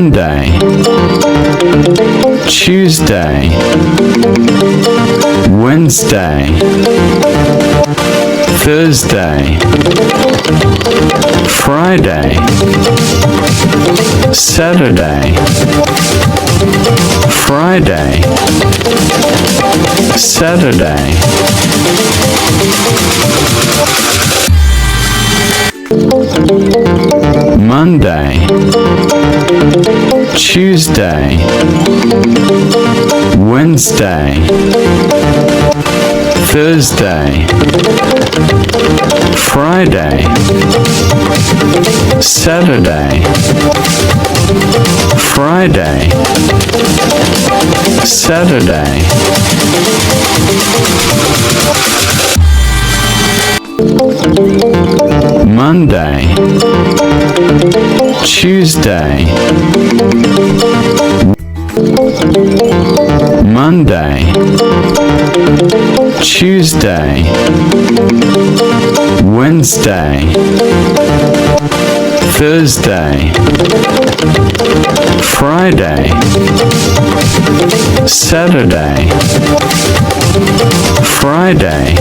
Monday, Tuesday, Wednesday, Thursday, Friday, Saturday, Friday, Saturday, Monday, Tuesday, Wednesday, Thursday, Friday, Saturday, Friday, Saturday, Monday, Tuesday, Monday, Tuesday, Wednesday, Thursday, Friday, Saturday, Friday,